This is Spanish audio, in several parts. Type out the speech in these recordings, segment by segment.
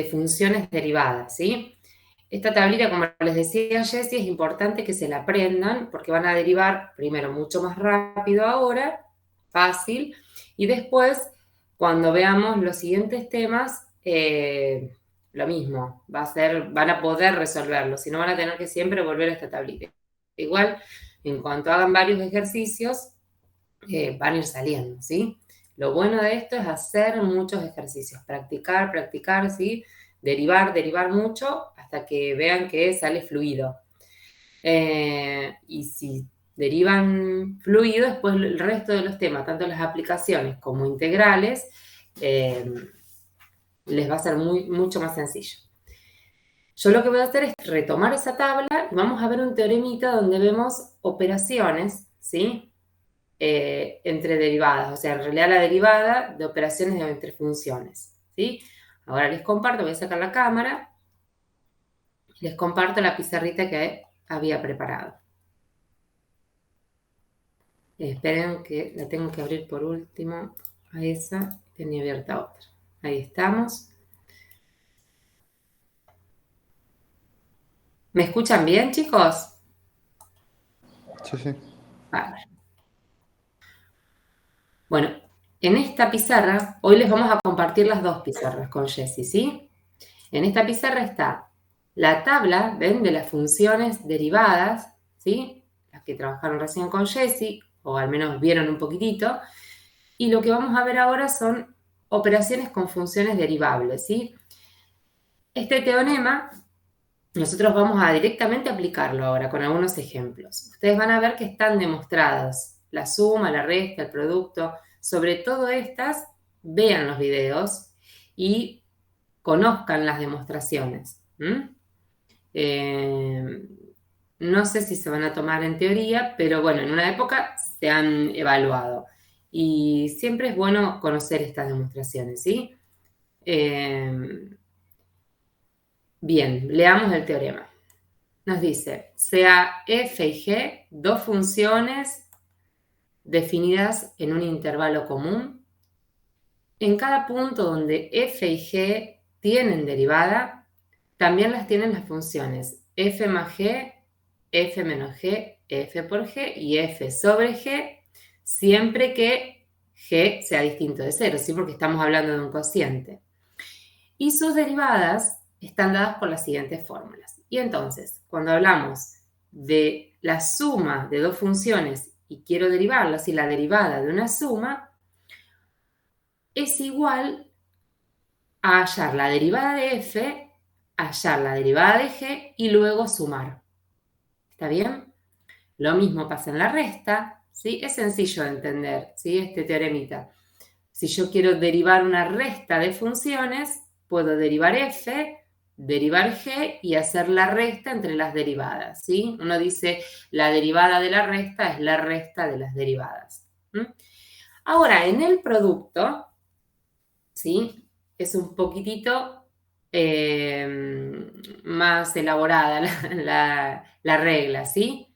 funciones derivadas, ¿sí? Esta tablita, como les decía Jessie, es importante que se la aprendan porque van a derivar primero mucho más rápido ahora, fácil, y después, cuando veamos los siguientes temas, lo mismo, van a poder resolverlo, si no van a tener que siempre volver a esta tablita. Igual, en cuanto hagan varios ejercicios, van a ir saliendo, ¿sí? Lo bueno de esto es hacer muchos ejercicios, practicar, ¿sí? Derivar mucho hasta que vean que sale fluido. Y si derivan fluido, después el resto de los temas, tanto las aplicaciones como integrales, les va a ser mucho más sencillo. Yo lo que voy a hacer es retomar esa tabla y vamos a ver un teoremita donde vemos operaciones, ¿sí? Entre derivadas, o sea, en realidad la derivada de operaciones entre funciones, ¿sí? Ahora les comparto, voy a sacar la cámara, les comparto la pizarrita que había preparado. Esperen que la tengo que abrir por último a esa, tenía abierta otra. Ahí estamos. ¿Me escuchan bien, chicos? Sí, sí. Vale. Bueno, en esta pizarra, hoy les vamos a compartir las dos pizarras con Jessie, ¿sí? En esta pizarra está la tabla, ¿ven? De las funciones derivadas, ¿sí? Las que trabajaron recién con Jessie, o al menos vieron un poquitito. Y lo que vamos a ver ahora son operaciones con funciones derivables, ¿sí? Este teorema, nosotros vamos a directamente aplicarlo ahora con algunos ejemplos. Ustedes van a ver que están demostradas la suma, la resta, el producto. Sobre todo estas, vean los videos y conozcan las demostraciones. No sé si se van a tomar en teoría, pero bueno, en una época se han evaluado. Y siempre es bueno conocer estas demostraciones, ¿sí? Bien, leamos el teorema. Nos dice, sea f y g dos funciones definidas en un intervalo común. En cada punto donde f y g tienen derivada, también las tienen las funciones f más g, f menos g, f por g y f sobre g, siempre que g sea distinto de 0, ¿sí? Porque estamos hablando de un cociente. Y sus derivadas están dadas por las siguientes fórmulas. Y entonces, cuando hablamos de la suma de dos funciones y quiero derivarlas, y la derivada de una suma es igual a hallar la derivada de f, hallar la derivada de g y luego sumar. ¿Está bien? Lo mismo pasa en la resta, ¿sí? Es sencillo de entender, ¿sí? Este teoremita. Si yo quiero derivar una resta de funciones, puedo derivar f, derivar g y hacer la resta entre las derivadas, ¿sí? Uno dice, la derivada de la resta es la resta de las derivadas. Ahora, en el producto, ¿sí? Es un poquitito más elaborada la regla, ¿sí?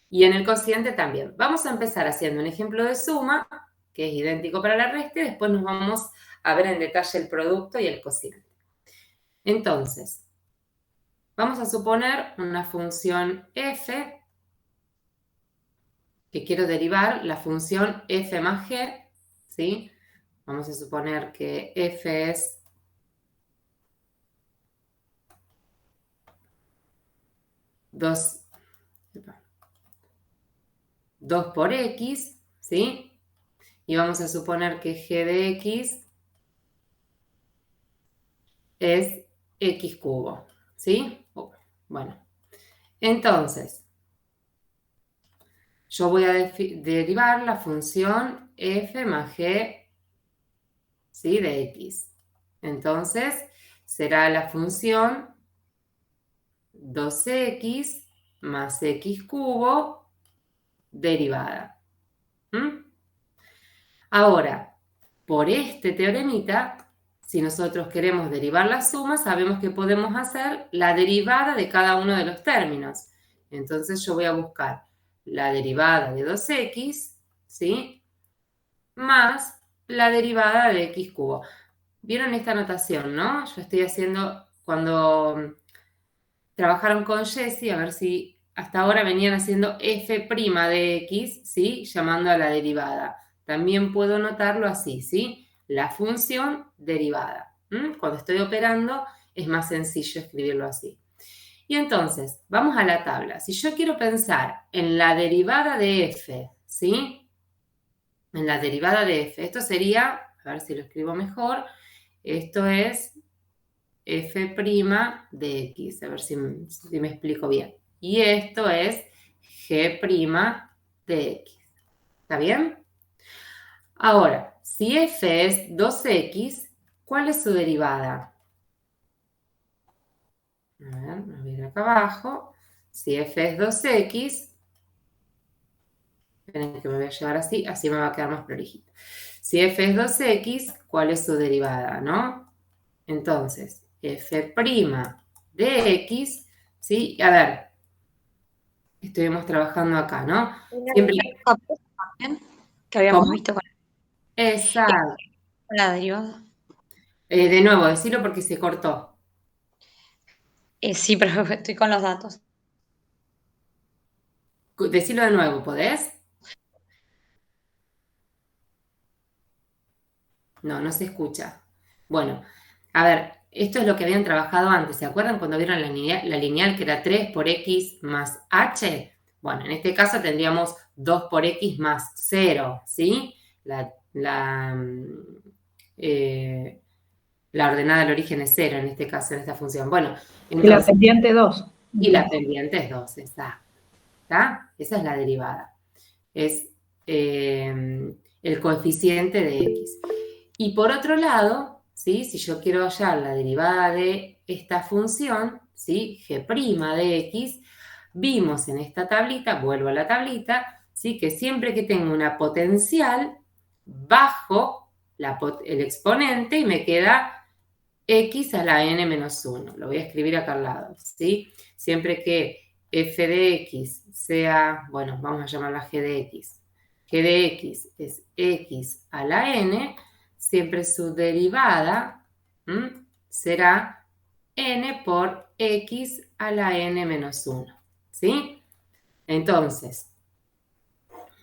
Y en el cociente también. Vamos a empezar haciendo un ejemplo de suma, que es idéntico para la resta, y después nos vamos a ver en detalle el producto y el cociente. Entonces, vamos a suponer una función f, que quiero derivar la función f más g, ¿sí? Vamos a suponer que f es 2 por x, ¿sí? Y vamos a suponer que g de x es x cubo, ¿sí? Bueno, entonces, yo voy a derivar la función f más g, ¿sí? De x. Entonces, será la función 2x más x cubo derivada. Ahora, por este teoremita, si nosotros queremos derivar la suma, sabemos que podemos hacer la derivada de cada uno de los términos. Entonces yo voy a buscar la derivada de 2x, ¿sí? Más la derivada de x cubo. vieron esta notación, ¿no? Yo estoy haciendo, cuando trabajaron con Jessie, a ver si hasta ahora venían haciendo f' de x, ¿sí? Llamando a la derivada. También puedo notarlo así, ¿sí? La función derivada. Cuando estoy operando es más sencillo escribirlo así. Y entonces, vamos a la tabla. Si yo quiero pensar en la derivada de f, ¿sí? En la derivada de f, esto sería, a ver si lo escribo mejor, esto es f' de x, a ver si me explico bien. Y esto es g' de x. ¿Está bien? Ahora, si f es 2x, ¿cuál es su derivada? A ver, me voy a ir acá abajo. Si f es 2x, esperen que me voy a llevar así me va a quedar más prolijito. Si f es 2x, ¿cuál es su derivada, no? Entonces, f' de x, ¿sí? A ver, estuvimos trabajando acá, ¿no? Siempre. También, que habíamos ¿Cómo? visto Exacto. con la derivada. De nuevo, decirlo porque se cortó. Sí, pero estoy con los datos. Decirlo de nuevo, ¿podés? No, no se escucha. Bueno, a ver, esto es lo que habían trabajado antes. ¿Se acuerdan cuando vieron la lineal que era 3 por x más h? Bueno, en este caso tendríamos 2 por x más 0, ¿sí? Eh, la ordenada del origen es 0 en este caso, en esta función. Bueno, entonces, y la pendiente 2. Y la pendiente es 2, exacto. ¿Está? Esa es la derivada. Es el coeficiente de x. Y por otro lado, ¿sí? Si yo quiero hallar la derivada de esta función, ¿sí? G' de x, vimos en esta tablita, vuelvo a la tablita, ¿sí? Que siempre que tengo una potencial, bajo el exponente y me queda x a la n menos 1. Lo voy a escribir acá al lado, ¿sí? Siempre que f de x sea, bueno, vamos a llamarla g de x. G de x es x a la n, siempre su derivada será n por x a la n menos 1, ¿sí? Entonces,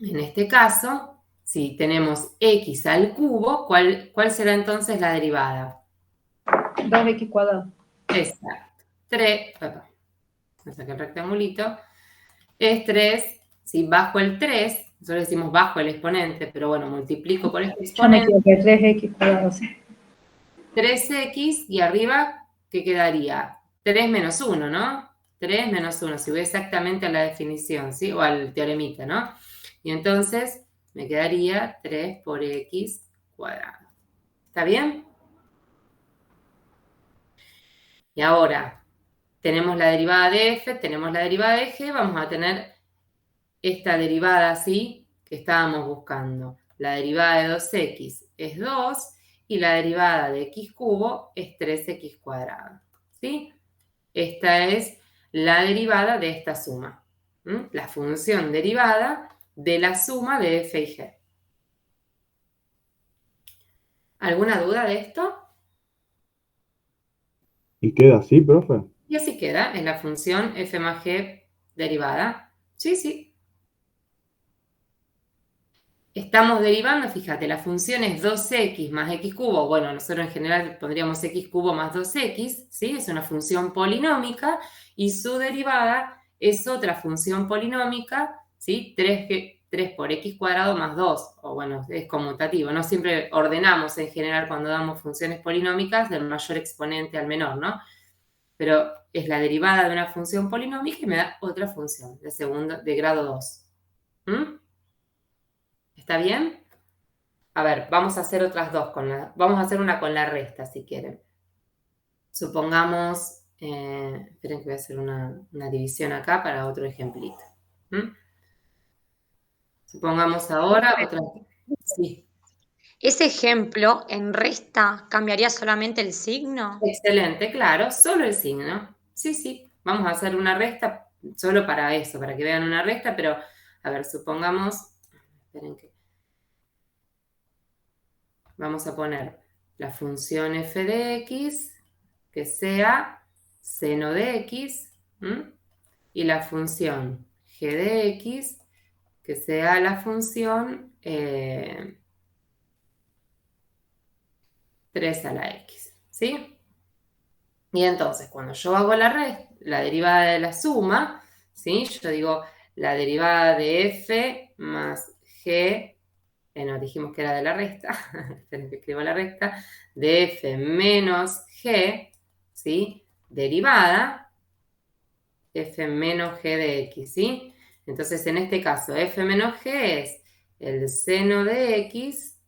en este caso, si tenemos x al cubo, ¿cuál será entonces la derivada? 2x cuadrado. Exacto. 3, me saqué el rectangulito, es 3, ¿sí? Bajo el 3, nosotros decimos bajo el exponente, pero bueno, multiplico por este Yo me exponente, equivoqué, 3x cuadrado, sí. 3x y arriba, ¿qué quedaría? 3 menos 1, ¿no? 3 menos 1, si voy exactamente a la definición, ¿sí? O al teoremita, ¿no? Y entonces me quedaría 3 por x cuadrado. ¿Está bien? Y ahora, tenemos la derivada de f, tenemos la derivada de g, vamos a tener esta derivada así que estábamos buscando. La derivada de 2x es 2 y la derivada de x cubo es 3x cuadrado. ¿Sí? Esta es la derivada de esta suma. La función derivada de la suma de f y g. ¿Alguna duda de esto? ¿Y queda así, profe? Y así queda, es la función f más g derivada. Sí, sí. Estamos derivando, fíjate, la función es 2x más x cubo. Bueno, nosotros en general pondríamos x cubo más 2x, ¿sí? Es una función polinómica y su derivada es otra función polinómica, ¿sí? 3 por x cuadrado más 2, o bueno, es conmutativo. No siempre ordenamos en general cuando damos funciones polinómicas del mayor exponente al menor, ¿no? Pero es la derivada de una función polinómica y me da otra función de grado 2. ¿Está bien? A ver, vamos a hacer otras dos vamos a hacer una con la resta, si quieren. Supongamos, esperen que voy a hacer una división acá para otro ejemplito. Supongamos ahora otra. Sí, Ese ejemplo en resta cambiaría solamente el signo. excelente, claro, solo el signo. Sí, sí, vamos a hacer una resta solo para eso, para que vean una resta, pero a ver, supongamos, esperen que vamos a poner la función f de x que sea seno de x, y la función g de x que sea la función 3 a la x, ¿sí? Y entonces, cuando yo hago la derivada de la suma, ¿sí? Yo digo la derivada de f más g, nos dijimos que era de la resta, esperen que escribo la resta, de f menos g, ¿sí? Derivada, f menos g de x, ¿sí? Entonces, en este caso, f menos g es el seno de x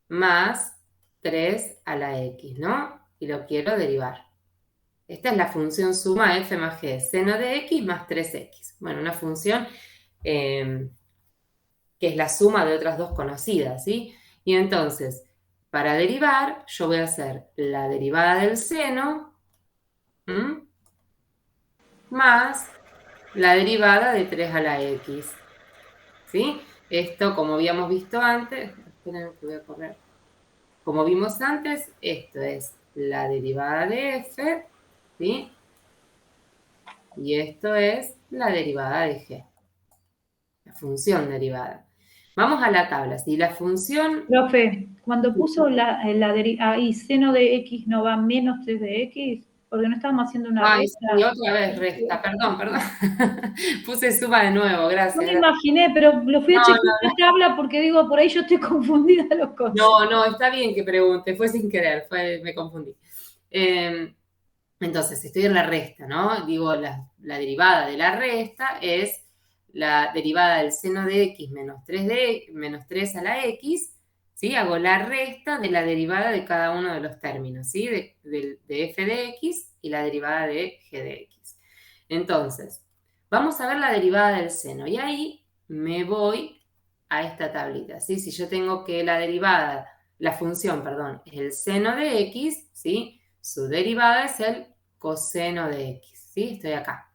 más 3 a la x, ¿no? Y lo quiero derivar. Esta es la función suma f más g, seno de x más 3x. Bueno, una función que es la suma de otras dos conocidas, ¿sí? Y entonces, para derivar, yo voy a hacer la derivada del seno más la derivada de 3 a la x, ¿sí? Esto, como habíamos visto antes, esperen que voy a correr. Como vimos antes, esto es la derivada de f, ¿sí? Y esto es la derivada de g, la función derivada. Vamos a la tabla. Si la función... Profe, cuando puso ahí seno de x no va menos 3 de x, porque no estábamos haciendo una Ay, resta. sí, otra vez resta, perdón. Puse suma de nuevo, No gracias. me imaginé, pero lo fui a No, chequear en la tabla porque digo, por ahí yo estoy confundida los conceptos. no, está bien que pregunte, fue sin querer, me confundí. Entonces, estoy en la resta, ¿no? Digo, la derivada de la resta es la derivada del seno de x menos 3 a la x, ¿sí? Hago la resta de la derivada de cada uno de los términos, ¿sí? De f de x y la derivada de g de x. Entonces, vamos a ver la derivada del seno. Y ahí me voy a esta tablita, ¿sí? Si yo tengo que la función, es el seno de x, ¿sí? Su derivada es el coseno de x, ¿sí? Estoy acá.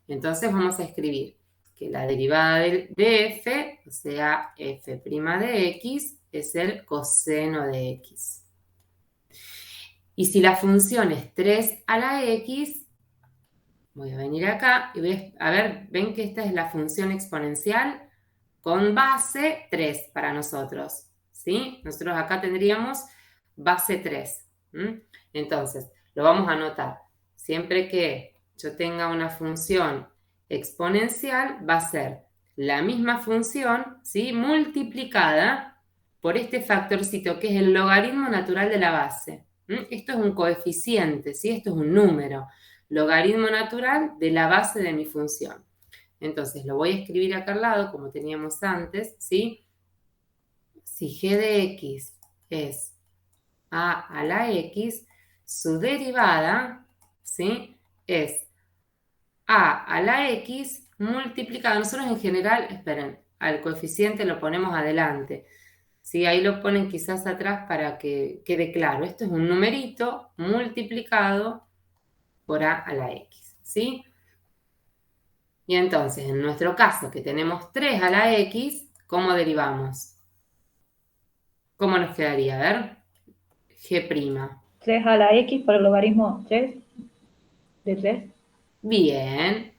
Entonces vamos a escribir que la derivada de f, o sea, f' de x, es el coseno de x. Y si la función es 3 a la x, voy a venir acá y voy a ver, ven que esta es la función exponencial con base 3 para nosotros, ¿sí? Nosotros acá tendríamos base 3. Entonces, lo vamos a anotar. Siempre que yo tenga una función exponencial, va a ser la misma función, ¿sí? Multiplicada por este factorcito que es el logaritmo natural de la base. Esto es un coeficiente, ¿sí? Esto es un número. Logaritmo natural de la base de mi función. Entonces, lo voy a escribir acá al lado, como teníamos antes, ¿sí? Si g de x es a la x, su derivada, ¿sí? Es a la x multiplicado. Nosotros en general, esperen, al coeficiente lo ponemos adelante. ¿Sí? Ahí lo ponen quizás atrás para que quede claro. Esto es un numerito multiplicado por a la x, ¿sí? Y entonces, en nuestro caso, que tenemos 3 a la x, ¿cómo derivamos? ¿Cómo nos quedaría? A ver, g'. 3 a la x por el logaritmo 3 de 3. Bien,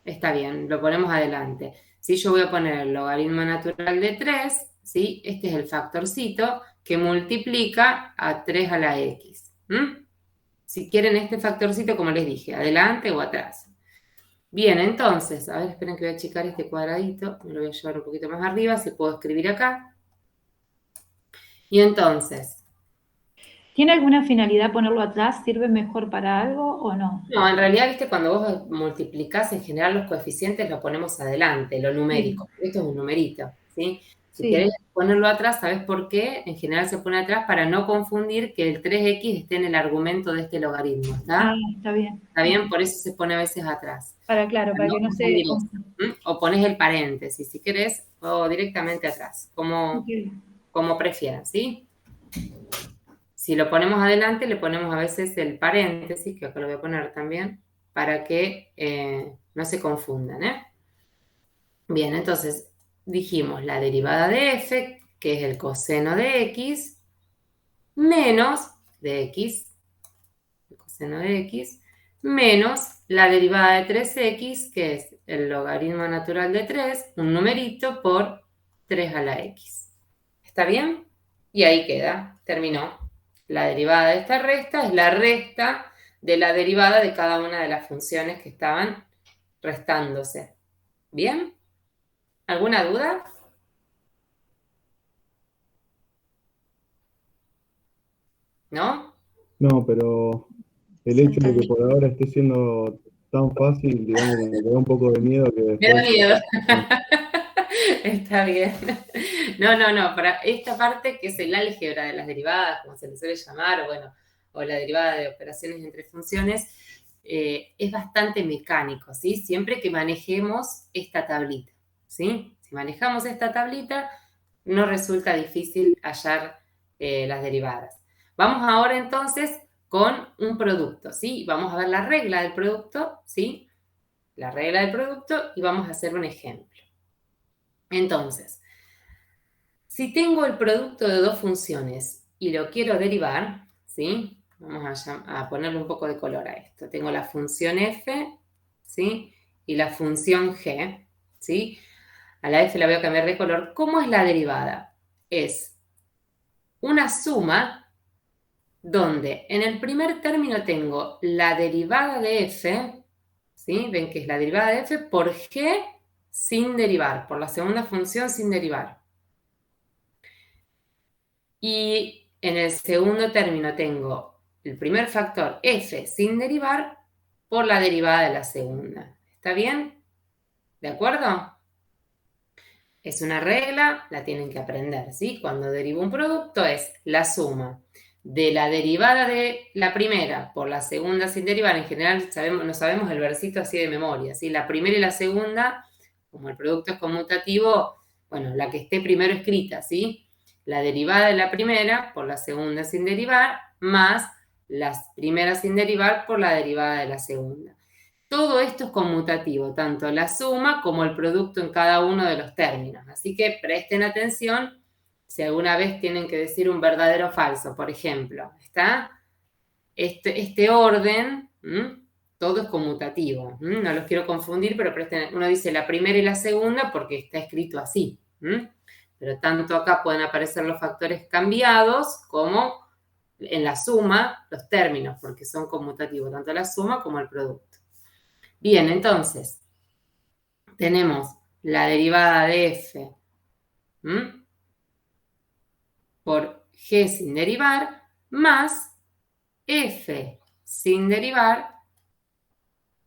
está bien, lo ponemos adelante. Si yo voy a poner el logaritmo natural de 3, ¿sí? Este es el factorcito que multiplica a 3 a la x. Si quieren este factorcito, como les dije, adelante o atrás. Bien, entonces, a ver, esperen que voy a achicar este cuadradito, me lo voy a llevar un poquito más arriba, si puedo escribir acá. Y entonces, ¿Tiene alguna finalidad ponerlo atrás? ¿Sirve mejor para algo o no? no, en realidad, viste, cuando vos multiplicás, en general los coeficientes los ponemos adelante, lo numérico. Esto es un numerito, ¿sí? Si Sí. querés ponerlo atrás, ¿sabés por qué? En general se pone atrás para no confundir que el 3x esté en el argumento de este logaritmo, ¿está? Ah, está bien. ¿Está bien? Por eso se pone a veces atrás. Para que no se... O pones el paréntesis, si querés, o directamente atrás, Okay. como prefieran, ¿sí? Si lo ponemos adelante, le ponemos a veces el paréntesis, que acá lo voy a poner también, para que no se confundan, ¿eh? Bien, entonces dijimos la derivada de f, que es el coseno de x, menos de x, el coseno de x, menos la derivada de 3x, que es el logaritmo natural de 3, un numerito, por 3 a la x. ¿Está bien? Y ahí queda, terminó. La derivada de esta resta es la resta de la derivada de cada una de las funciones que estaban restándose. ¿Bien? ¿Alguna duda? ¿No? No, pero el hecho de que por ahora esté siendo tan fácil, digamos, que me da un poco de miedo que Me da después... miedo. Está bien. No, para esta parte que es el álgebra de las derivadas, como se le suele llamar, o la derivada de operaciones entre funciones, es bastante mecánico, ¿sí? Siempre que manejemos esta tablita, ¿sí? Si manejamos esta tablita, no resulta difícil hallar las derivadas. Vamos ahora entonces con un producto, ¿sí? Vamos a ver la regla del producto, ¿sí? La regla del producto y vamos a hacer un ejemplo. Entonces, si tengo el producto de dos funciones y lo quiero derivar, ¿sí? Vamos a ponerle un poco de color a esto. Tengo la función f, ¿sí? Y la función g, ¿sí? A la f la voy a cambiar de color. ¿Cómo es la derivada? Es una suma donde en el primer término tengo la derivada de f, ¿sí? Ven que es la derivada de f por g sin derivar, por la segunda función sin derivar. Y en el segundo término tengo el primer factor f sin derivar por la derivada de la segunda. ¿Está bien? ¿De acuerdo? Es una regla, la tienen que aprender, ¿sí? Cuando derivo un producto es la suma de la derivada de la primera por la segunda sin derivar. En general no sabemos el versito así de memoria, ¿sí? La primera y la segunda, como el producto es conmutativo, bueno, la que esté primero escrita, ¿sí? La derivada de la primera por la segunda sin derivar, más las primeras sin derivar por la derivada de la segunda. Todo esto es conmutativo, tanto la suma como el producto en cada uno de los términos. Así que presten atención si alguna vez tienen que decir un verdadero o falso, por ejemplo. ¿Está? Este orden, todo es conmutativo. No los quiero confundir, pero uno dice la primera y la segunda porque está escrito así. Pero tanto acá pueden aparecer los factores cambiados como en la suma los términos, porque son conmutativos, tanto la suma como el producto. Bien, entonces, tenemos la derivada de f por g sin derivar más f sin derivar,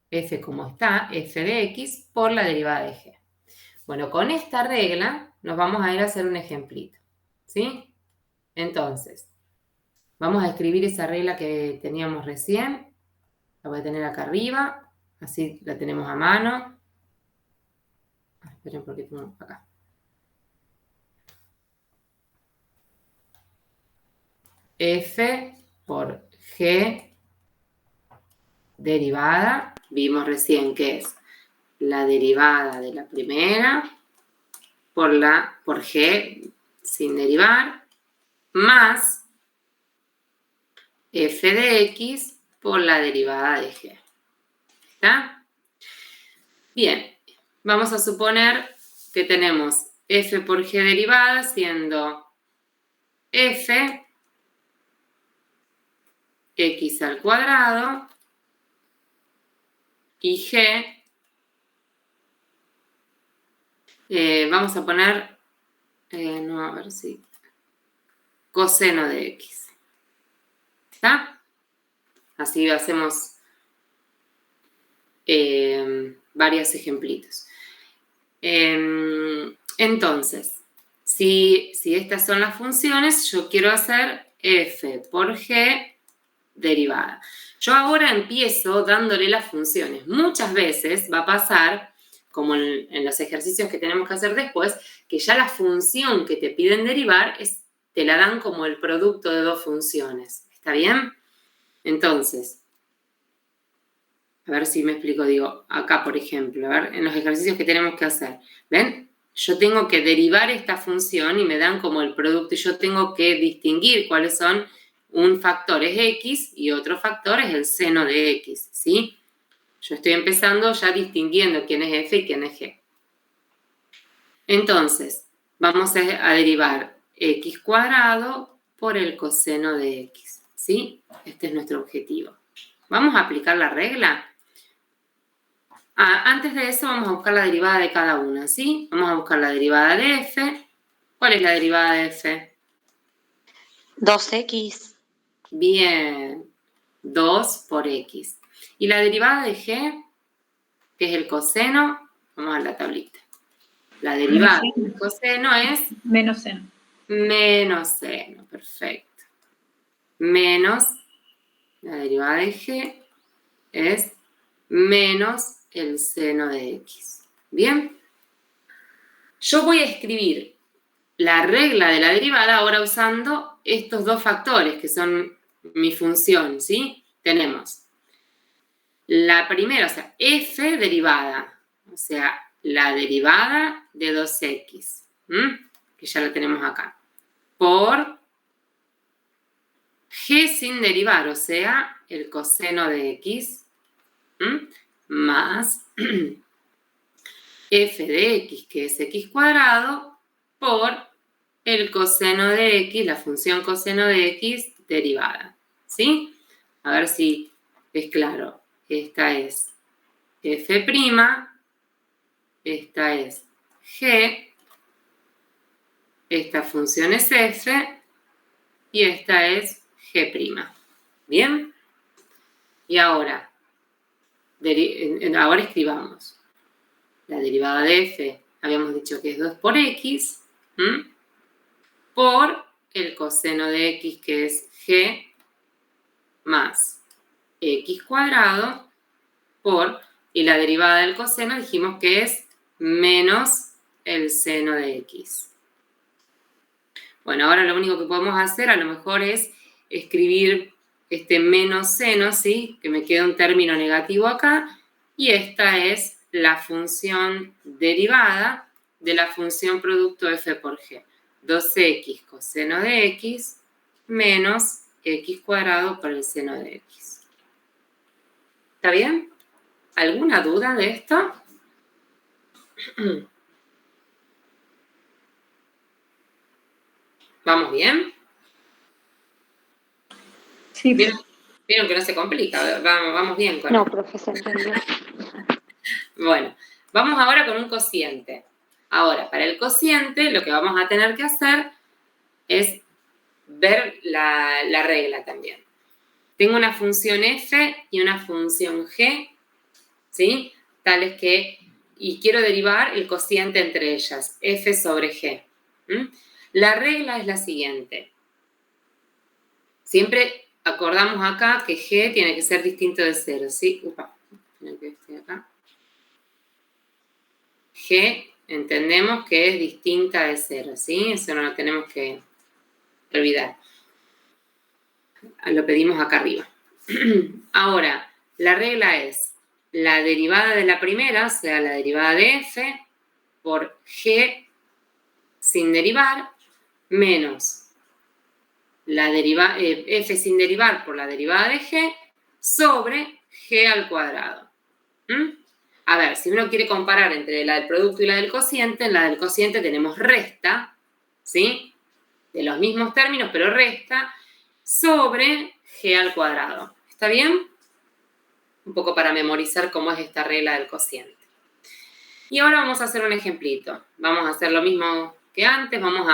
f como está, f de x por la derivada de g. Bueno, con esta regla nos vamos a ir a hacer un ejemplito, ¿sí? Entonces, vamos a escribir esa regla que teníamos recién. La voy a tener acá arriba, así la tenemos a mano. Esperen porque tengo acá. F por G derivada, vimos recién que es la derivada de la primera por G sin derivar, más f de x por la derivada de g. ¿Está? Bien, vamos a suponer que tenemos f por g derivada siendo f x al cuadrado y g, vamos a poner, no, a ver si, coseno de x. ¿Está? Así hacemos varios ejemplitos. Entonces, si estas son las funciones, yo quiero hacer f por g derivada. Yo ahora empiezo dándole las funciones. Muchas veces va a pasar, como en los ejercicios que tenemos que hacer después, que ya la función que te piden derivar te la dan como el producto de dos funciones. ¿Está bien? Entonces, a ver si me explico. Digo, acá, por ejemplo, a ver, en los ejercicios que tenemos que hacer. ¿Ven? Yo tengo que derivar esta función y me dan como el producto y yo tengo que distinguir cuáles son un factor es x y otro factor es el seno de x, ¿sí? Yo estoy empezando ya distinguiendo quién es f y quién es g. Entonces, vamos a derivar x cuadrado por el coseno de x, ¿sí? Este es nuestro objetivo. ¿Vamos a aplicar la regla? Antes de eso vamos a buscar la derivada de cada una, ¿sí? Vamos a buscar la derivada de f. ¿Cuál es la derivada de f? 2x. Bien, 2 por x. ¿Y la derivada de g? Que es el coseno. Vamos a la tablita. La derivada del coseno es Menos seno. menos seno, perfecto. Menos, la derivada de g es menos el seno de x. ¿Bien? Yo voy a escribir la regla de la derivada ahora usando estos dos factores que son mi función, ¿sí? Tenemos la primera, o sea, f derivada, o sea, la derivada de 2x, que ya la tenemos acá, por g sin derivar, o sea, el coseno de x, más f de x, que es x cuadrado, por el coseno de x, la función coseno de x derivada, ¿sí? A ver si es claro. Esta es f', esta es g, esta función es f y esta es g'. ¿Bien? Y ahora escribamos. La derivada de f, habíamos dicho que es 2 por x, por el coseno de x, que es g, más x cuadrado, por, y la derivada del coseno dijimos que es menos el seno de x. Bueno, ahora lo único que podemos hacer a lo mejor es escribir este menos seno, ¿sí? Que me queda un término negativo acá, y esta es la función derivada de la función producto f por g. 2x coseno de x menos x cuadrado por el seno de x. ¿Está bien? ¿Alguna duda de esto? ¿Vamos bien? Sí. ¿Vieron que no se complica? Vamos bien con No, esto. profesor, entendió. Bueno, vamos ahora con un cociente. Ahora, para el cociente, lo que vamos a tener que hacer es ver la regla también. Tengo una función f y una función g, ¿sí? Tales que, y quiero derivar el cociente entre ellas, f sobre g. La regla es la siguiente. Siempre acordamos acá que g tiene que ser distinto de 0, ¿sí? Acá. G entendemos que es distinta de 0, ¿sí? Eso no lo tenemos que olvidar. Lo pedimos acá arriba. Ahora, la regla es la derivada de la primera, o sea, la derivada de f, por g sin derivar, menos la f sin derivar por la derivada de g, sobre g al cuadrado. A ver, si uno quiere comparar entre la del producto y la del cociente, en la del cociente tenemos resta, ¿sí? De los mismos términos, pero resta, sobre g al cuadrado. ¿Está bien? Un poco para memorizar cómo es esta regla del cociente. Y ahora vamos a hacer un ejemplito. Vamos a hacer lo mismo que antes. Vamos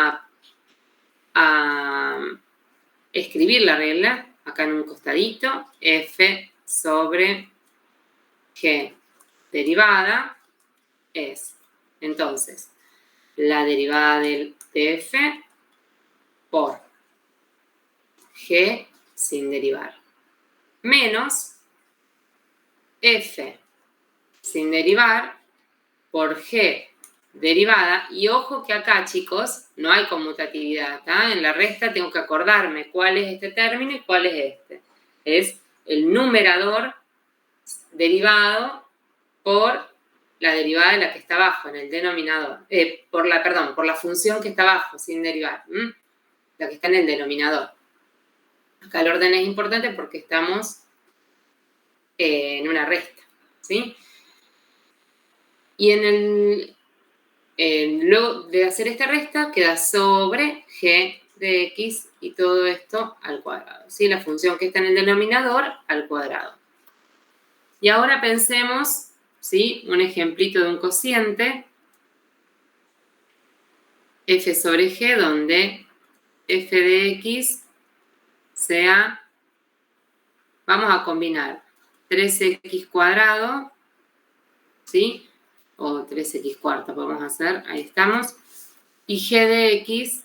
a escribir la regla acá en un costadito. F sobre g derivada es, entonces, la derivada de f por g sin derivar, menos f sin derivar por g derivada, y ojo que acá, chicos, no hay conmutatividad, ¿tá? En la resta tengo que acordarme cuál es este término y cuál es este. Es el numerador derivado por la derivada de la que está abajo, en el denominador. Por la función que está abajo, sin derivar. La que está en el denominador. Acá el orden es importante porque estamos en una resta, ¿sí? Y luego de hacer esta resta queda sobre g de x y todo esto al cuadrado, ¿sí? La función que está en el denominador al cuadrado. Y ahora pensemos, ¿sí? Un ejemplito de un cociente, f sobre g, donde f de x sea, vamos a combinar 3x cuadrado, ¿sí? O 3x cuarta podemos hacer, ahí estamos. Y g de x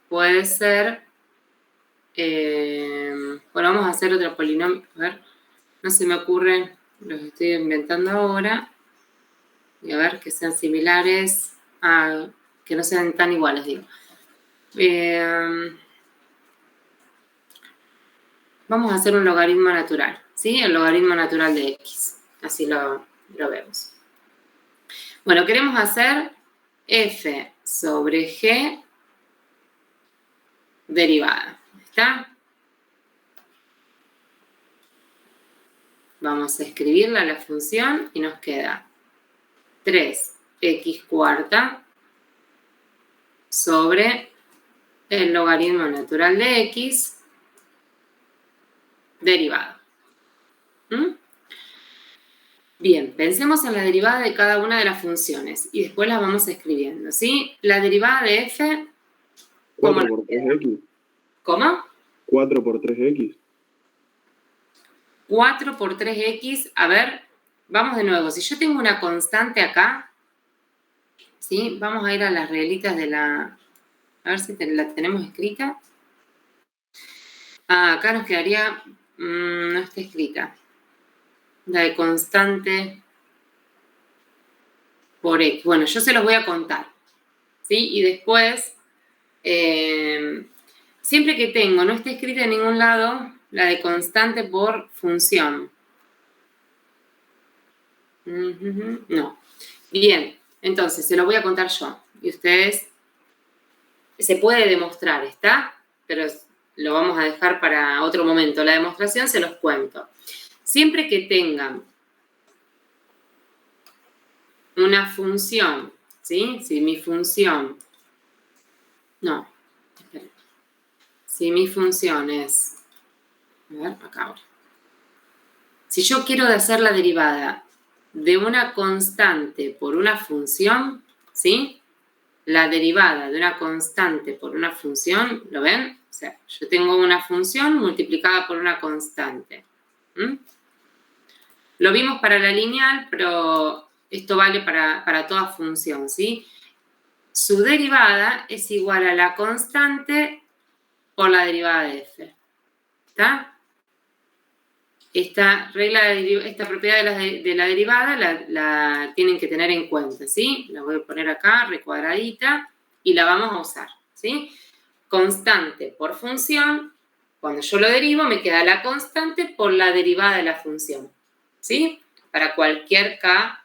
puede ser, bueno, vamos a hacer otro polinomio, a ver, no se me ocurren, los estoy inventando ahora. Y a ver, que sean similares, que no sean tan iguales, digo. Vamos a hacer un logaritmo natural, ¿sí? El logaritmo natural de x, así lo vemos. Bueno, queremos hacer f sobre g derivada, ¿está? Vamos a escribirla a la función y nos queda 3x cuarta sobre el logaritmo natural de x derivado. Bien, pensemos en la derivada de cada una de las funciones y después las vamos escribiendo, ¿sí? La derivada de f... 4 por 3x. ¿Cómo? 4 por 3x. 4 por 3x, a ver, vamos de nuevo. Si yo tengo una constante acá, ¿sí? Vamos a ir a las reglitas de la... A ver si la tenemos escrita. Acá nos quedaría... no está escrita. La de constante por x. Bueno, yo se los voy a contar, ¿sí? Y después, siempre que tengo, no está escrita en ningún lado, la de constante por función. No. Bien, entonces se lo voy a contar yo. Y ustedes, se puede demostrar, ¿está? Pero lo vamos a dejar para otro momento. La demostración se los cuento. Siempre que tengan una función, ¿sí? Si mi función... No, esperen. Si mi función es... A ver, acá ahora. Si yo quiero hacer la derivada de una constante por una función, ¿sí? La derivada de una constante por una función, ¿lo ven? O sea, yo tengo una función multiplicada por una constante. Lo vimos para la lineal, pero esto vale para toda función, ¿sí? Su derivada es igual a la constante por la derivada de f. ¿Está? Esta propiedad de la derivada la tienen que tener en cuenta, ¿sí? La voy a poner acá, recuadradita, y la vamos a usar, ¿sí? Constante por función, cuando yo lo derivo me queda la constante por la derivada de la función, ¿sí? Para cualquier k.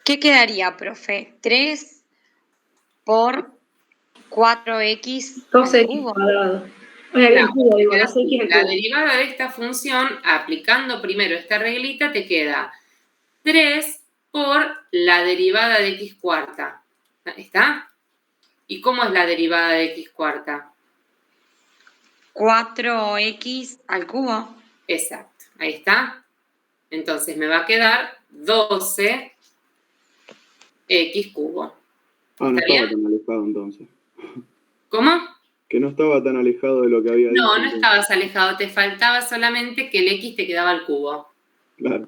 ¿Qué quedaría, profe? 3 por 4x 2x cuadrado. El cubo, digo, las x el La cubo. derivada de esta función, aplicando primero esta reglita, te queda 3 por la derivada de x cuarta. ¿Está? ¿Y cómo es la derivada de x cuarta? 4x al cubo. Exacto, ahí está. Entonces me va a quedar 12x cubo. No estaba tan alejado entonces. ¿Cómo? Que no estaba tan alejado de lo que había dicho. No, no estabas alejado, te faltaba solamente que el x te quedaba al cubo. Claro.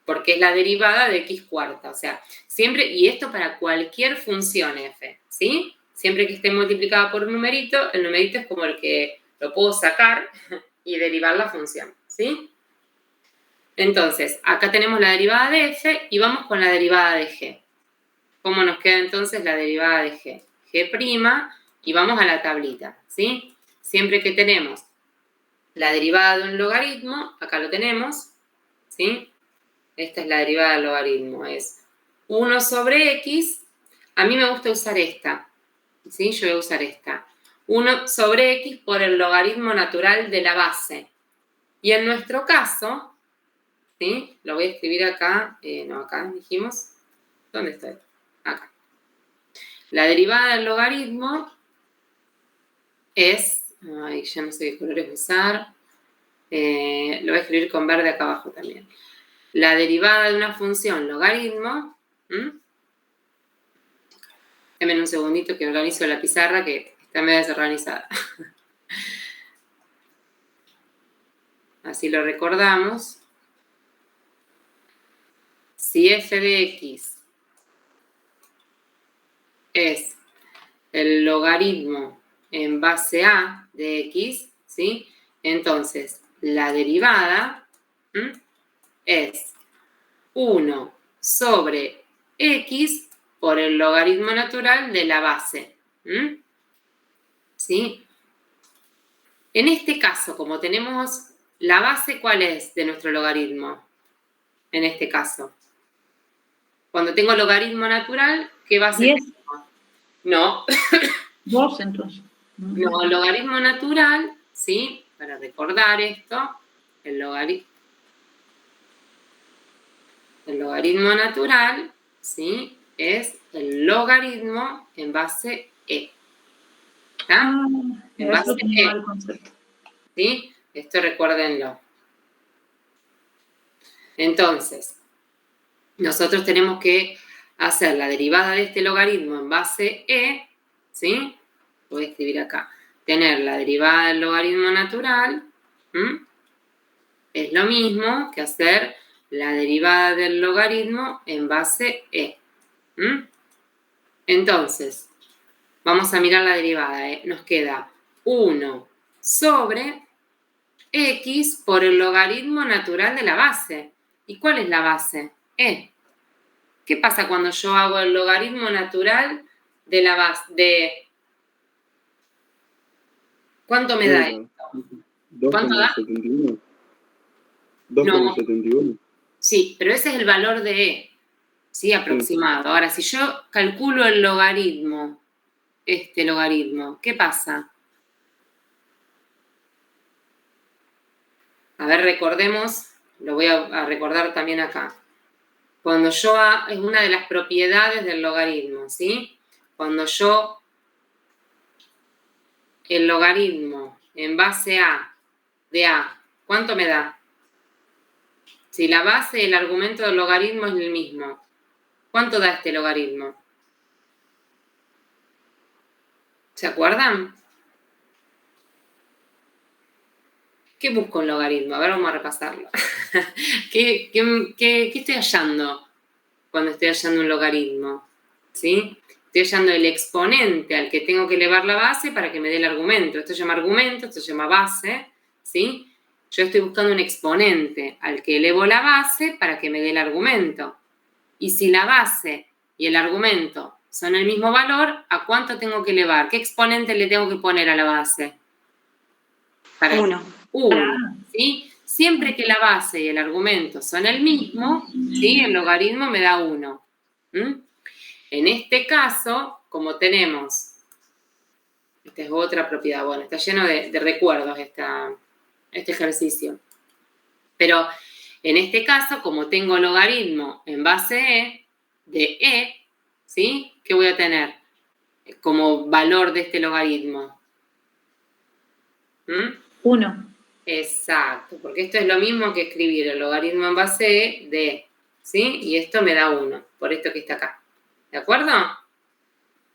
Porque es la derivada de x cuarta, o sea, siempre, y esto para cualquier función f, ¿sí? Siempre que esté multiplicada por un numerito, el numerito es como el que lo puedo sacar y derivar la función, ¿sí? Entonces, acá tenemos la derivada de f y vamos con la derivada de g. ¿Cómo nos queda entonces la derivada de g? G', y vamos a la tablita, ¿sí? Siempre que tenemos la derivada de un logaritmo, acá lo tenemos, ¿sí? Esta es la derivada del logaritmo, es 1 sobre x. A mí me gusta usar esta, ¿sí? Yo voy a usar esta. 1 sobre x por el logaritmo natural de la base. Y en nuestro caso, ¿sí? Lo voy a escribir acá. No, acá dijimos. ¿Dónde está? Acá. La derivada del logaritmo es... Ay, ya no sé qué colores usar. Lo voy a escribir con verde acá abajo también. La derivada de una función logaritmo... Denme un segundito que organizo la pizarra que está medio desorganizada. Así lo recordamos. Si f de x es el logaritmo en base a de x, ¿sí? Entonces, la derivada es 1 sobre x por el logaritmo natural de la base. ¿Sí? En este caso, como tenemos la base, ¿cuál es de nuestro logaritmo? En este caso. Cuando tengo logaritmo natural, ¿qué base 10. tengo? No. 2 entonces. No, logaritmo natural, ¿sí? Para recordar esto, el logaritmo natural, ¿sí? Es el logaritmo en base e. ¿Está? En base Eso tenía e. mal concepto. ¿Sí? Esto recuérdenlo. Entonces, nosotros tenemos que hacer la derivada de este logaritmo en base e, ¿sí? Voy a escribir acá. Tener la derivada del logaritmo natural, es lo mismo que hacer la derivada del logaritmo en base e. Entonces, vamos a mirar la derivada. Nos queda 1 sobre x por el logaritmo natural de la base. ¿Y cuál es la base? E. ¿Qué pasa cuando yo hago el logaritmo natural de la base? ¿Cuánto me da esto? ¿Cuánto da? 2,71. No. 2,71. Sí, pero ese es el valor de e, ¿sí? Aproximado. Ahora, si yo calculo el logaritmo, este logaritmo, ¿qué pasa? A ver, recordemos, lo voy a recordar también acá. Cuando yo, es una de las propiedades del logaritmo, ¿sí? Cuando yo, el logaritmo en base a de a, ¿cuánto me da? Si la base y el argumento del logaritmo es el mismo, ¿cuánto da este logaritmo? ¿Se acuerdan? ¿Qué busco en logaritmo? A ver, vamos a repasarlo. ¿Qué estoy hallando cuando estoy hallando un logaritmo? ¿Sí? Estoy hallando el exponente al que tengo que elevar la base para que me dé el argumento. Esto se llama argumento, esto se llama base, ¿sí? Yo estoy buscando un exponente al que elevo la base para que me dé el argumento. Y si la base y el argumento son el mismo valor, ¿a cuánto tengo que elevar? ¿Qué exponente le tengo que poner a la base? 1. 1, ¿sí? Siempre que la base y el argumento son el mismo, ¿sí? El logaritmo me da 1. En este caso, como tenemos, esta es otra propiedad, bueno, está lleno de recuerdos este ejercicio. Pero en este caso, como tengo logaritmo en base e, de e, ¿sí? ¿Qué voy a tener como valor de este logaritmo? 1. Exacto, porque esto es lo mismo que escribir el logaritmo en base e de e, ¿sí? Y esto me da 1, por esto que está acá. ¿De acuerdo?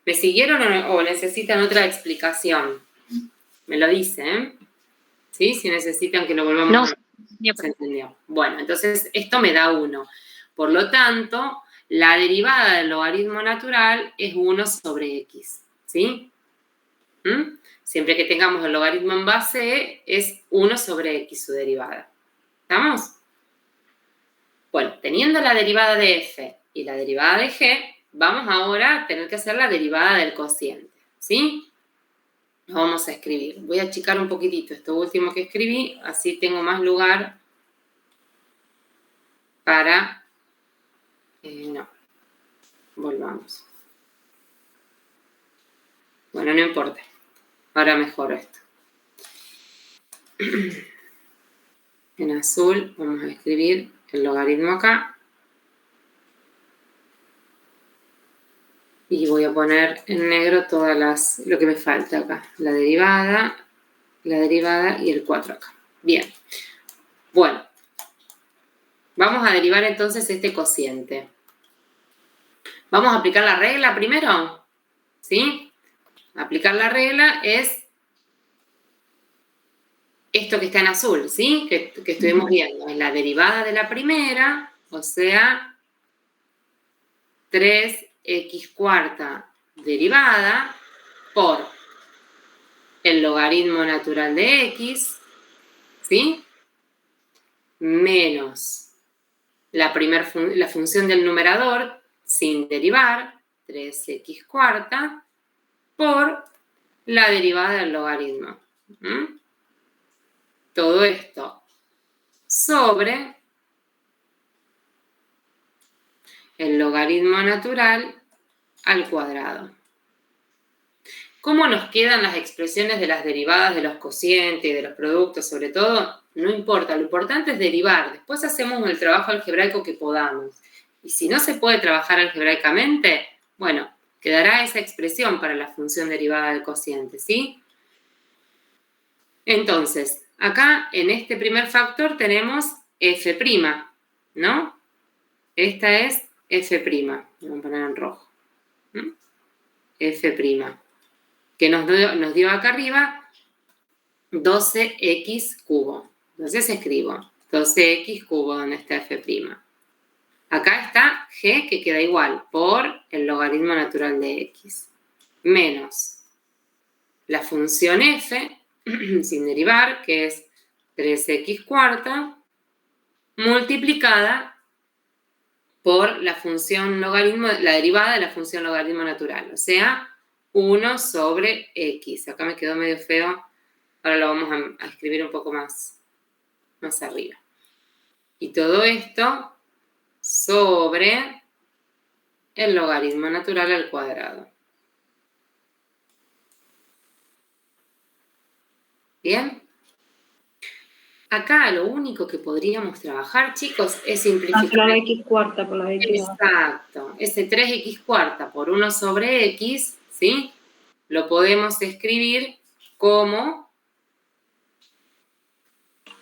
¿Me siguieron o necesitan otra explicación? Me lo dicen, ¿sí? Si necesitan que lo volvamos a... ¿Se entendió? Bueno, entonces esto me da 1. Por lo tanto, la derivada del logaritmo natural es 1 sobre x, ¿sí? Siempre que tengamos el logaritmo en base e, es 1 sobre x su derivada. ¿Estamos? Bueno, teniendo la derivada de f y la derivada de g, vamos ahora a tener que hacer la derivada del cociente, ¿sí? Lo vamos a escribir. Voy a achicar un poquitito esto último que escribí, así tengo más lugar para... no, volvamos. Bueno, no importa. Ahora mejoro esto. En azul vamos a escribir el logaritmo acá. Y voy a poner en negro todas lo que me falta acá. La derivada y el 4 acá. Bien. Bueno. Vamos a derivar entonces este cociente. ¿Vamos a aplicar la regla primero? ¿Sí? Aplicar la regla es esto que está en azul, ¿sí? Que estuvimos viendo. Es la derivada de la primera, o sea, 3x cuarta derivada por el logaritmo natural de x, ¿sí? Menos la función del numerador sin derivar, 3x cuarta, por la derivada del logaritmo. Todo esto sobre el logaritmo natural al cuadrado. ¿Cómo nos quedan las expresiones de las derivadas de los cocientes y de los productos, sobre todo? No importa, lo importante es derivar. Después hacemos el trabajo algebraico que podamos. Y si no se puede trabajar algebraicamente, bueno, quedará esa expresión para la función derivada del cociente, ¿sí? Entonces, acá en este primer factor tenemos f', ¿no? Esta es f'. Vamos a poner en rojo. F'. Que nos dio acá arriba 12x cubo. Entonces escribo 12x cubo donde está f'. Acá está g, que queda igual, por el logaritmo natural de x, menos la función f, sin derivar, que es 3x cuarta, multiplicada por la función logaritmo, la derivada de la función logaritmo natural, o sea, 1 sobre x. Acá me quedó medio feo, ahora lo vamos a escribir un poco más arriba. Y todo esto sobre el logaritmo natural al cuadrado. ¿Bien? Acá lo único que podríamos trabajar, chicos, es simplificar. Por la x cuarta, por la x. Exacto. Ese 3x cuarta por 1 sobre x, ¿sí? Lo podemos escribir como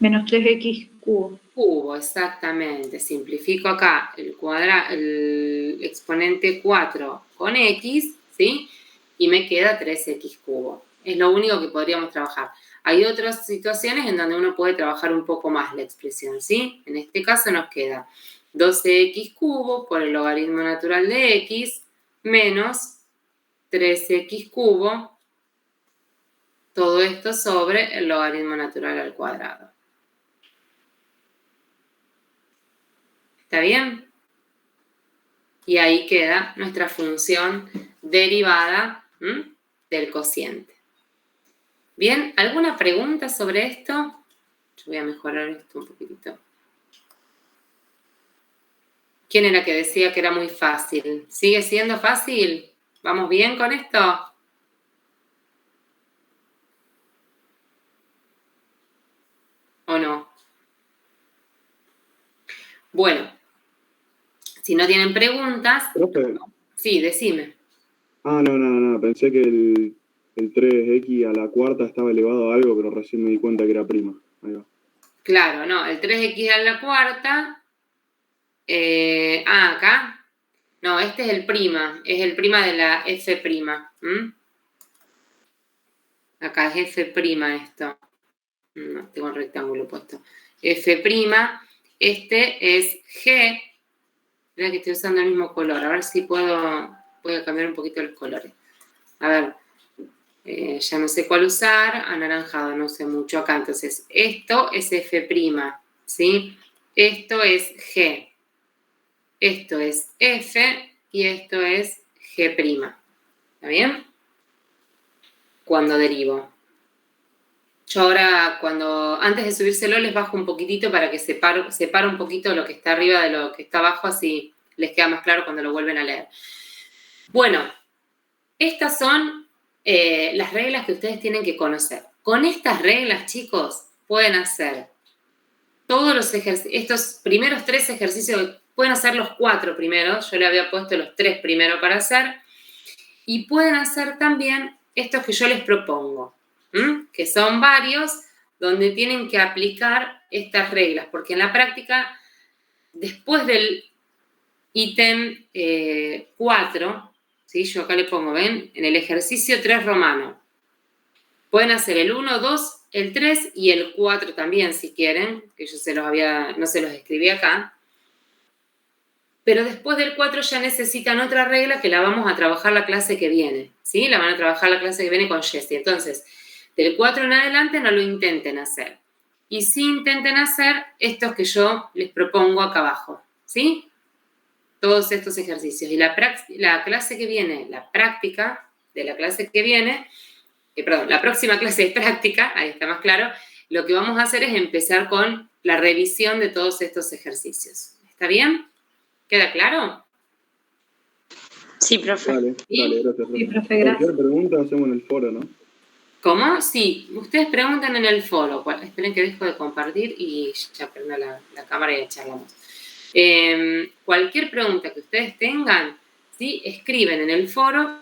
Menos 3x cubo. Cubo, exactamente. Simplifico acá el exponente 4 con x, ¿sí? Y me queda 3x cubo. Es lo único que podríamos trabajar. Hay otras situaciones en donde uno puede trabajar un poco más la expresión, ¿sí? En este caso nos queda 12x cubo por el logaritmo natural de x menos 3x cubo, todo esto sobre el logaritmo natural al cuadrado. ¿Está bien? Y ahí queda nuestra función derivada del cociente. Bien, ¿alguna pregunta sobre esto? Yo voy a mejorar esto un poquitito. ¿Quién era que decía que era muy fácil? ¿Sigue siendo fácil? ¿Vamos bien con esto? ¿O no? Bueno, si no tienen preguntas... ¿Profe? Sí, decime. No, pensé que el 3x a la cuarta estaba elevado a algo, pero recién me di cuenta que era prima. Ahí va. Claro, no, el 3x a la cuarta... acá. No, este es el prima de la f'. Acá es f' esto. No, tengo un rectángulo puesto. F', este es G. Mira que estoy usando el mismo color. A ver si voy a cambiar un poquito los colores. A ver, ya no sé cuál usar. Anaranjado, no sé mucho acá. Entonces, esto es F', ¿sí? Esto es G. Esto es F y esto es G'. ¿Está bien? Cuando derivo. Yo ahora, antes de subírselo, les bajo un poquitito para que separe un poquito lo que está arriba de lo que está abajo, así les queda más claro cuando lo vuelven a leer. Bueno, estas son las reglas que ustedes tienen que conocer. Con estas reglas, chicos, pueden hacer todos los ejercicios, estos primeros 3 ejercicios, pueden hacer los 4 primeros, yo le había puesto los 3 primero para hacer, y pueden hacer también estos que yo les propongo, que son varios, donde tienen que aplicar estas reglas, porque en la práctica, después del ítem 4, ¿sí? Yo acá le pongo, ¿ven? En el ejercicio 3 romano. Pueden hacer el 1, 2, el 3 y el 4 también, si quieren, que yo no se los escribí acá. Pero después del 4 ya necesitan otra regla que la vamos a trabajar la clase que viene, ¿sí? La van a trabajar la clase que viene con Jessie. Entonces, del 4 en adelante no lo intenten hacer. Y sí intenten hacer estos que yo les propongo acá abajo, ¿sí? Todos estos ejercicios. Y la clase que viene, la práctica de la clase que viene, la próxima clase de práctica, ahí está más claro, lo que vamos a hacer es empezar con la revisión de todos estos ejercicios. ¿Está bien? ¿Queda claro? Sí, profe. Dale, gracias. Sí, profe, gracias. Cualquier pregunta hacemos en el foro, ¿no? ¿Cómo? Sí, ustedes preguntan en el foro. Esperen que dejo de compartir y ya prendo la cámara y ya charlamos. Cualquier pregunta que ustedes tengan, ¿sí? Escriben en el foro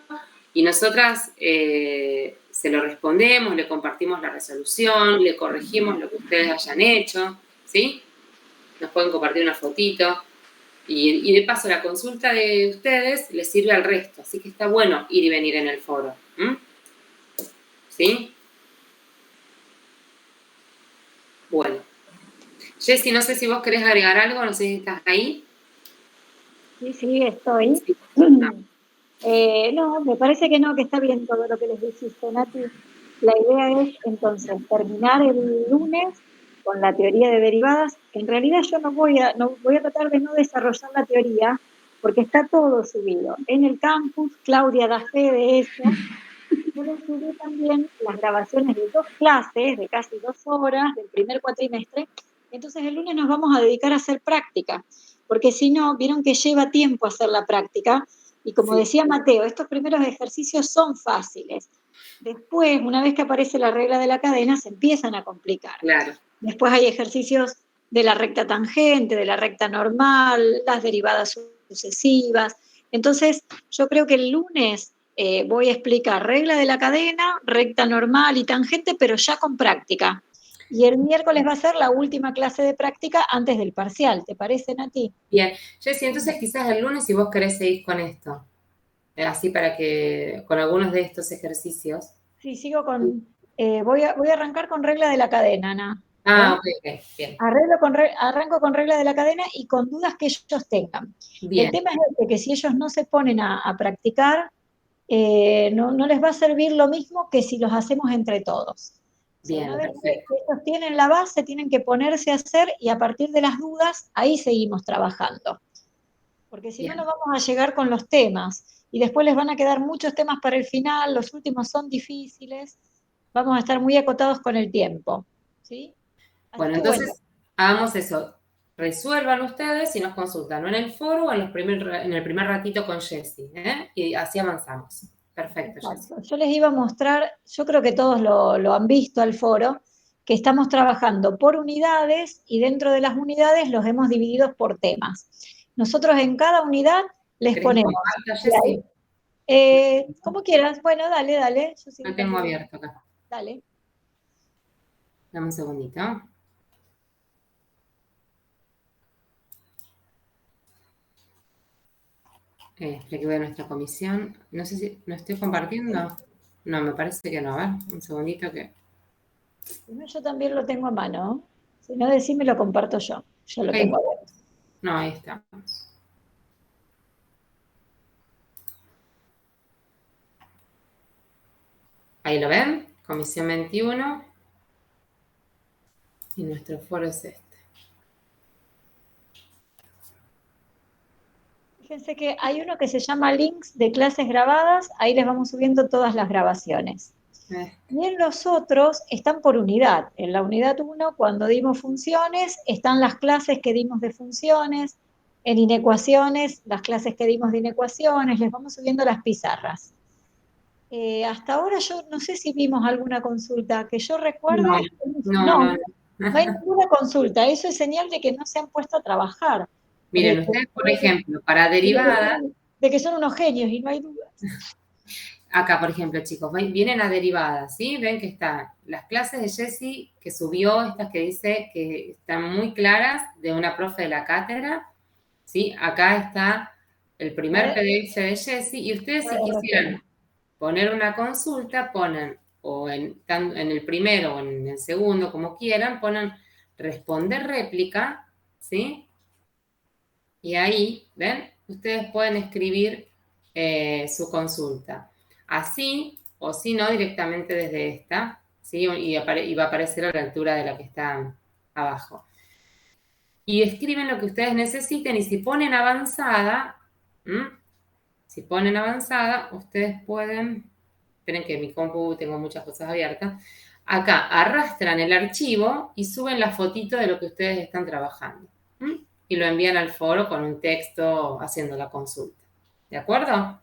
y nosotras se lo respondemos, le compartimos la resolución, le corregimos lo que ustedes hayan hecho, ¿sí? Nos pueden compartir una fotito. Y de paso, la consulta de ustedes les sirve al resto, así que está bueno ir y venir en el foro. ¿Sí? Bueno. Jessy, no sé si vos querés agregar algo, no sé si estás ahí. Sí, estoy. Sí. No, me parece que no, que está bien todo lo que les dijiste, Nati. La idea es, entonces, terminar el lunes con la teoría de derivadas. En realidad yo voy a tratar de no desarrollar la teoría, porque está todo subido. En el campus, Claudia da fe de eso. Yo les subí también las grabaciones de 2 clases, de casi 2 horas, del primer cuatrimestre. Entonces el lunes nos vamos a dedicar a hacer práctica, porque si no, vieron que lleva tiempo hacer la práctica, y como decía Mateo, estos primeros ejercicios son fáciles. Después, una vez que aparece la regla de la cadena, se empiezan a complicar. Claro. Después hay ejercicios de la recta tangente, de la recta normal, las derivadas sucesivas. Entonces, yo creo que el lunes voy a explicar regla de la cadena, recta normal y tangente, pero ya con práctica. Y el miércoles va a ser la última clase de práctica antes del parcial. ¿Te parece, Nati? Bien. Jessy, entonces quizás el lunes, si vos querés seguir con esto, así para que, con algunos de estos ejercicios. Sí, sigo con... voy a arrancar con regla de la cadena, Ana. Ok, bien. Arranco con regla de la cadena y con dudas que ellos tengan. Bien. El tema es que si ellos no se ponen a practicar, no les va a servir lo mismo que si los hacemos entre todos. Bien, una vez que perfecto. ellos tienen la base, tienen que ponerse a hacer y a partir de las dudas, ahí seguimos trabajando. Porque si no, no vamos a llegar con los temas. Y después les van a quedar muchos temas para el final, los últimos son difíciles, vamos a estar muy acotados con el tiempo. ¿Sí? Bueno, entonces hagamos eso. Resuelvan ustedes y nos consultan, ¿no? En el foro o en el primer ratito con Jessy, y así avanzamos. Perfecto, Jessy. Yo les iba a mostrar, yo creo que todos lo han visto al foro, que estamos trabajando por unidades y dentro de las unidades los hemos dividido por temas. Nosotros en cada unidad les ponemos... Jessy? Como quieras, bueno, dale. Yo Lo tengo abierto acá. Dale. Dame un segundito. Espera que voy a nuestra comisión. No sé si... ¿No estoy compartiendo? No, me parece que no. A ver, un segundito que... Si no, yo también lo tengo a mano. Si no, decime, lo comparto yo. Yo lo tengo abierto. No, ahí está. Ahí lo ven. Comisión 21. Y nuestro foro es este. Fíjense que hay uno que se llama links de clases grabadas, ahí les vamos subiendo todas las grabaciones. Y en los otros están por unidad. En la unidad 1, cuando dimos funciones, están las clases que dimos de funciones. En inecuaciones, las clases que dimos de inecuaciones, les vamos subiendo las pizarras. Hasta ahora yo no sé si vimos alguna consulta. Que yo recuerde, No, no, no, no. no hay ninguna consulta. Eso es señal de que no se han puesto a trabajar. Miren, De, ustedes, por ejemplo, para derivadas, de que son unos genios y no hay dudas. acá, por ejemplo, chicos, vienen a derivadas, ¿sí? Ven que están las clases de Jessie, que subió estas que dice que están muy claras, de una profe de la cátedra, ¿sí? Acá está el primer PDF de Jessie, y ustedes si quisieran poner una consulta, ponen, o en el primero o en el segundo, como quieran, ponen responder réplica, ¿sí? Y ahí, ¿ven? Ustedes pueden escribir su consulta. Así, o si no, directamente desde esta, ¿sí? Y va a aparecer a la altura de la que está abajo. Y escriben lo que ustedes necesiten, y si ponen avanzada, si ponen avanzada, ustedes pueden, esperen que en mi compu tengo muchas cosas abiertas, acá arrastran el archivo y suben la fotito de lo que ustedes están trabajando. Y lo envían al foro con un texto haciendo la consulta. ¿De acuerdo?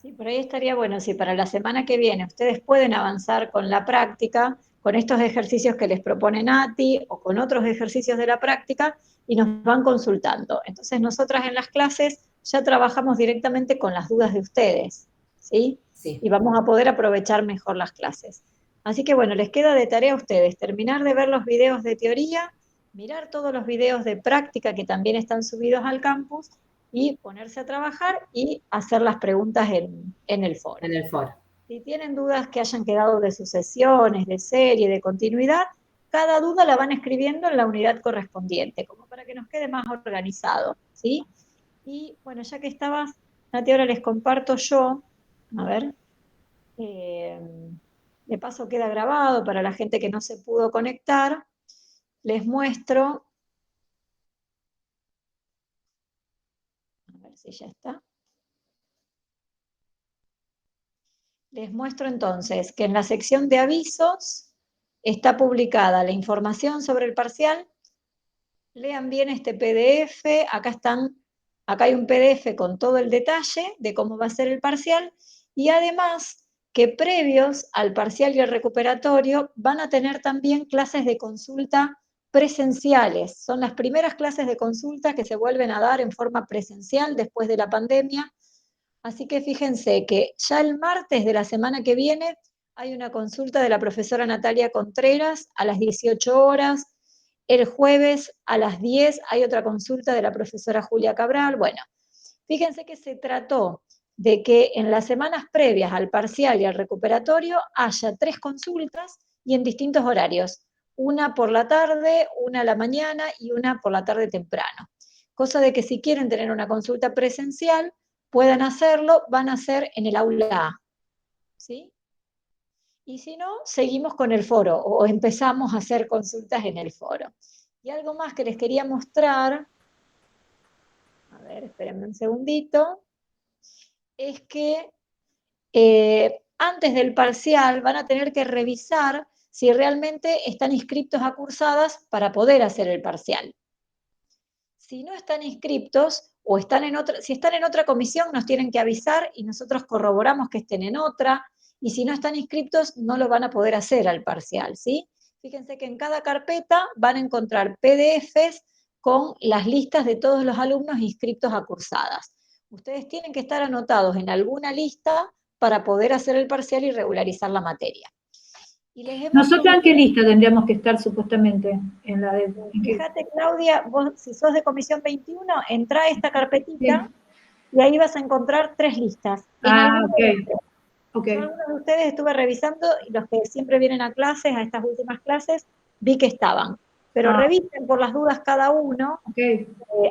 Sí, por ahí estaría bueno, si para la semana que viene ustedes pueden avanzar con la práctica, con estos ejercicios que les propone Nati o con otros ejercicios de la práctica y nos van consultando. Entonces nosotras en las clases ya trabajamos directamente con las dudas de ustedes, ¿sí? Sí. Y vamos a poder aprovechar mejor las clases. Así que bueno, les queda de tarea a ustedes terminar de ver los videos de teoría, mirar todos los videos de práctica que también están subidos al campus y ponerse a trabajar y hacer las preguntas en el foro. En el foro. Si tienen dudas que hayan quedado de sus sesiones, de serie, de continuidad, cada duda la van escribiendo en la unidad correspondiente, como para que nos quede más organizado, ¿sí? Y bueno, ya que estabas, Nati, ahora les comparto yo, a ver, de paso queda grabado para la gente que no se pudo conectar, les muestro, a ver si ya está. Les muestro entonces que en la sección de avisos está publicada la información sobre el parcial. Lean bien este PDF, acá hay un PDF con todo el detalle de cómo va a ser el parcial y además que previos al parcial y al recuperatorio van a tener también clases de consulta presenciales. Son las primeras clases de consulta que se vuelven a dar en forma presencial después de la pandemia. Así que fíjense que ya el martes de la semana que viene hay una consulta de la profesora Natalia Contreras a las 18 horas. El jueves a las 10 hay otra consulta de la profesora Julia Cabral. Bueno, fíjense que se trató de que en las semanas previas al parcial y al recuperatorio haya 3 consultas y en distintos horarios. Una por la tarde, una a la mañana y una por la tarde temprano. Cosa de que si quieren tener una consulta presencial, puedan hacerlo, van a ser en el aula A, ¿sí? Y si no, seguimos con el foro o empezamos a hacer consultas en el foro. Y algo más que les quería mostrar, a ver, espérenme un segundito, es que antes del parcial van a tener que revisar si realmente están inscriptos a cursadas para poder hacer el parcial. Si no están inscriptos o si están en otra comisión, nos tienen que avisar y nosotros corroboramos que estén en otra. Y si no están inscriptos, no lo van a poder hacer al parcial, ¿sí? Fíjense que en cada carpeta van a encontrar PDFs con las listas de todos los alumnos inscriptos a cursadas. Ustedes tienen que estar anotados en alguna lista para poder hacer el parcial y regularizar la materia. ¿Nosotros en qué lista tendríamos que estar supuestamente? En la de, fíjate, Claudia, vos si sos de comisión 21, entra a esta carpetita y ahí vas a encontrar 3 listas. Okay. Yo algunos de ustedes estuve revisando y los que siempre vienen a clases, a estas últimas clases, vi que estaban. Pero revisen por las dudas cada uno.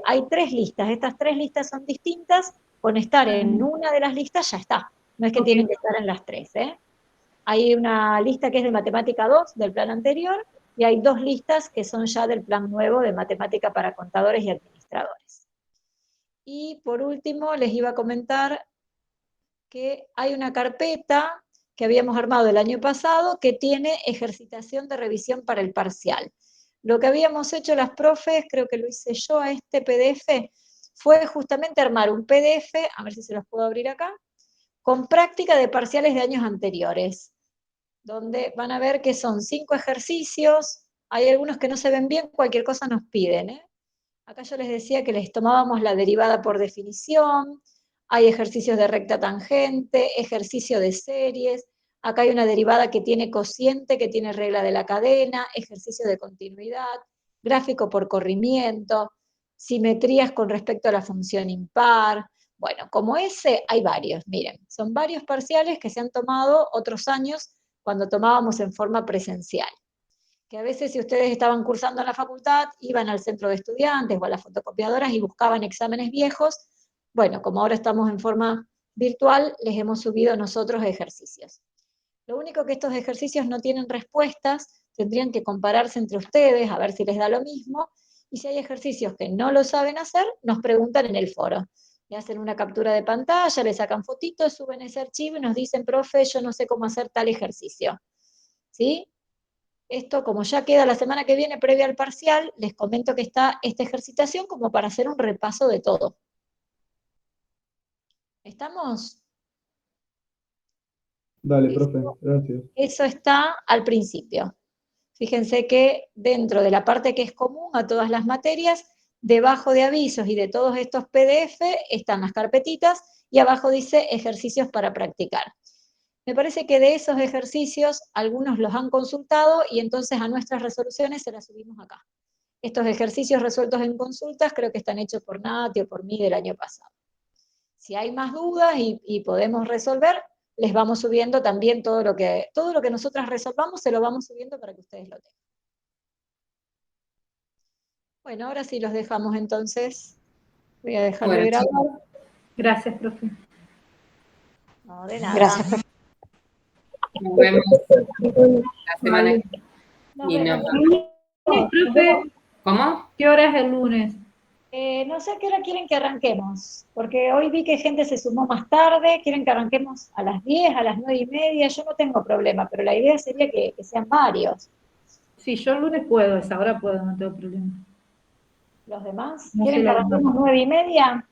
Hay 3 listas. Estas 3 listas son distintas. Con estar en una de las listas ya está. No es que tienen que estar en las 3, ¿eh? Hay una lista que es de matemática 2 del plan anterior y hay 2 listas que son ya del plan nuevo de matemática para contadores y administradores. Y por último les iba a comentar que hay una carpeta que habíamos armado el año pasado que tiene ejercitación de revisión para el parcial. Lo que habíamos hecho las profes, creo que lo hice yo a este PDF, fue justamente armar un PDF, a ver si se los puedo abrir acá, con práctica de parciales de años anteriores, donde van a ver que son 5 ejercicios, hay algunos que no se ven bien, cualquier cosa nos piden, ¿eh? Acá yo les decía que les tomábamos la derivada por definición, hay ejercicios de recta tangente, ejercicio de series, acá hay una derivada que tiene cociente, que tiene regla de la cadena, ejercicio de continuidad, gráfico por corrimiento, simetrías con respecto a la función impar. Bueno, como ese hay varios, miren, son varios parciales que se han tomado otros años cuando tomábamos en forma presencial. Que a veces si ustedes estaban cursando en la facultad, iban al centro de estudiantes o a las fotocopiadoras y buscaban exámenes viejos. Bueno, como ahora estamos en forma virtual, les hemos subido nosotros ejercicios. Lo único que estos ejercicios no tienen respuestas, tendrían que compararse entre ustedes, a ver si les da lo mismo, y si hay ejercicios que no lo saben hacer, nos preguntan en el foro. Le hacen una captura de pantalla, le sacan fotitos, suben ese archivo y nos dicen, profe, yo no sé cómo hacer tal ejercicio. ¿Sí? Esto, como ya queda la semana que viene previa al parcial, les comento que está esta ejercitación como para hacer un repaso de todo. ¿Estamos? Dale, profe, gracias. Eso está al principio. Fíjense que dentro de la parte que es común a todas las materias, debajo de avisos y de todos estos PDF están las carpetitas y abajo dice ejercicios para practicar. Me parece que de esos ejercicios algunos los han consultado y entonces a nuestras resoluciones se las subimos acá. Estos ejercicios resueltos en consultas creo que están hechos por Nati o por mí del año pasado. Si hay más dudas y podemos resolver, les vamos subiendo también todo lo que nosotras resolvamos, se lo vamos subiendo para que ustedes lo tengan. Bueno, ahora sí los dejamos entonces. Voy a dejar de grabar. Chicos, Gracias, profe. No, de nada. Gracias. nos vemos la semana Vale. que Nos viene. vemos. Profe, ¿Cómo? ¿qué hora es el lunes? No sé a qué hora quieren que arranquemos, porque hoy vi que gente se sumó más tarde, quieren que arranquemos a las 10, a las 9:30, yo no tengo problema, pero la idea sería que sean varios. Sí, yo el lunes puedo, a esa hora puedo, no tengo problema. ¿Los demás? No sé ¿Quieren que los demás. arranquemos 9:30?